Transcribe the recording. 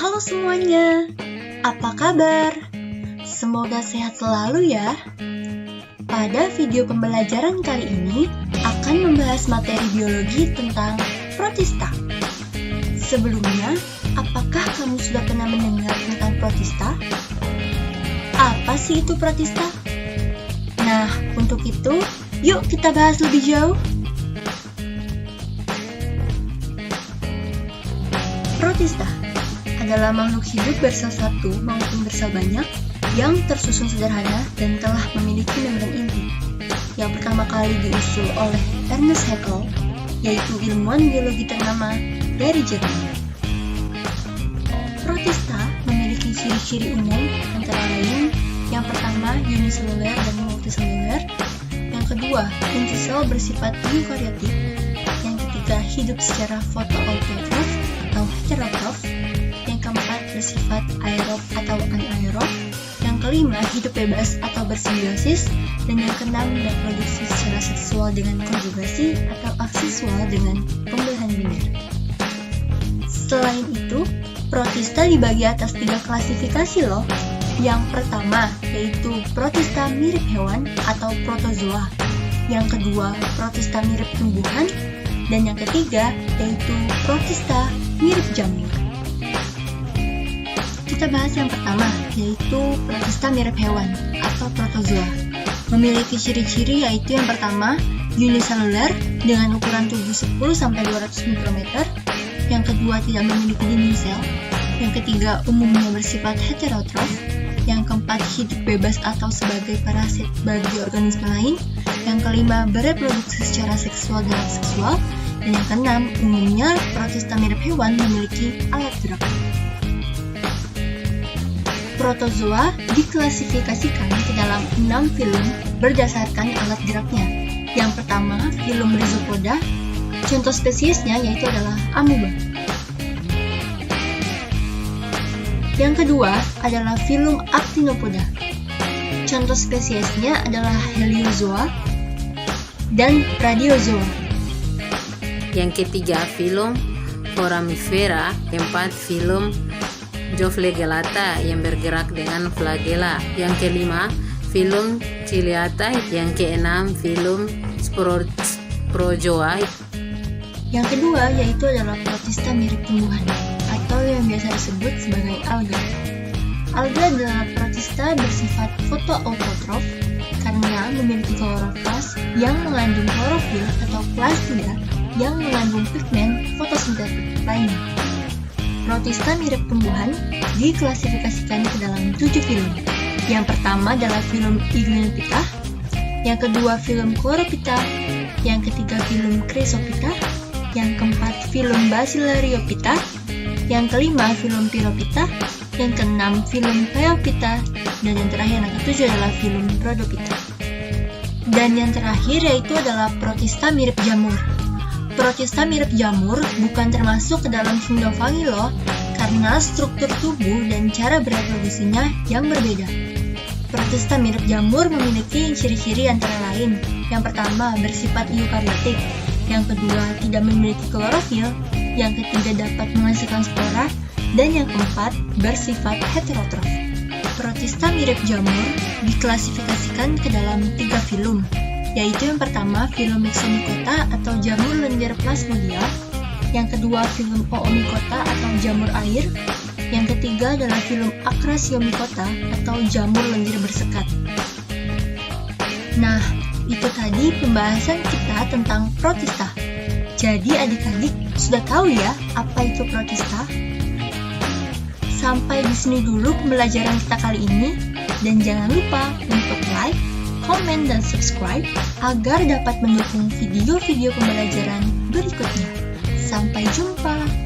Halo semuanya, apa kabar? Semoga sehat selalu ya. Pada video pembelajaran kali ini akan membahas materi biologi tentang protista. Sebelumnya, apakah kamu sudah pernah mendengar tentang protista? Apa sih itu protista? Nah, untuk itu, yuk kita bahas lebih jauh. Protista adalah makhluk hidup bersel satu maupun bersel banyak yang tersusun sederhana dan telah memiliki membran inti. Yang pertama kali diusul oleh Ernest Haeckel, yaitu ilmuwan biologi ternama dari Jerman. Protista memiliki ciri-ciri umum antara lain yang pertama uniseluler dan multiseluler, yang kedua inti sel bersifat eukariotik, yang ketiga hidup secara fotoautotrof atau heterotrof, yang keempat bersifat aerob atau anaerob, yang kelima hidup bebas atau bersimbiosis, dan yang keenam reproduksi secara seksual dengan konjugasi atau aseksual dengan pembelahan biner. Selain itu, protista dibagi atas 3 klasifikasi loh. Yang pertama yaitu protista mirip hewan atau protozoa, yang kedua protista mirip tumbuhan, dan yang ketiga yaitu protista mirip jamur. Kita bahas yang pertama, yaitu protista mirip hewan atau protozoa. Memiliki ciri-ciri yaitu yang pertama, uniseluler dengan ukuran tubuh 10-200 mikrometer, yang kedua tidak memiliki dinding sel, yang ketiga umumnya bersifat heterotrof, yang keempat hidup bebas atau sebagai parasit bagi organisme lain, yang kelima bereproduksi secara seksual dan aseksual, dan yang keenam umumnya protista mirip hewan memiliki alat gerak. Protozoa diklasifikasikan ke dalam 6 filum berdasarkan alat geraknya. Yang pertama, filum Rhizopoda. Contoh spesiesnya yaitu adalah amoeba. Yang kedua adalah filum Actinopoda. Contoh spesiesnya adalah Heliozoa dan Radiozoa. Yang ketiga, filum Foramifera. Keempat, filum Zoophlegellata yang bergerak dengan flagella. Yang kelima, filum Ciliata. Yang keenam, filum Sporozoa. Yang kedua yaitu adalah protista mirip tumbuhan atau yang biasa disebut sebagai alga. Alga adalah protista bersifat fotoautotrof karena memiliki kloroflas yang mengandung klorofil atau plastida yang mengandung pigmen fotosintetik lainnya. Protista mirip tumbuhan diklasifikasikan ke dalam 7 filum. Yang pertama adalah filum Ignothica, yang kedua filum Chlorophyta, yang ketiga filum Chrysophyta, yang keempat filum Bacillariophyta, yang kelima filum Pyrophyta, yang keenam filum Phaeophyta, dan yang terakhir yang ketujuh adalah filum Rhodophyta. Dan yang terakhir yaitu adalah protista mirip jamur. Protista mirip jamur bukan termasuk ke dalam Cynophagy loh, karena struktur tubuh dan cara bereproduksinya yang berbeda. Protista mirip jamur memiliki ciri-ciri antara lain. Yang pertama bersifat eukariotik, yang kedua tidak memiliki klorofil, yang ketiga dapat menghasilkan spora, dan yang keempat bersifat heterotrof. Protista mirip jamur diklasifikasikan ke dalam 3 filum, yaitu yang pertama filum Myxomycota atau jamur lendir plasmodial, yang kedua filum Oomycota atau jamur air, yang ketiga adalah filum Acrasiomycota atau jamur lendir bersekat. Nah, itu tadi pembahasan kita tentang protista. Jadi adik-adik sudah tahu ya apa itu protista? Sampai di sini dulu pembelajaran kita kali ini, dan jangan lupa untuk like, komen, dan subscribe agar dapat mendukung video-video pembelajaran berikutnya. Sampai jumpa!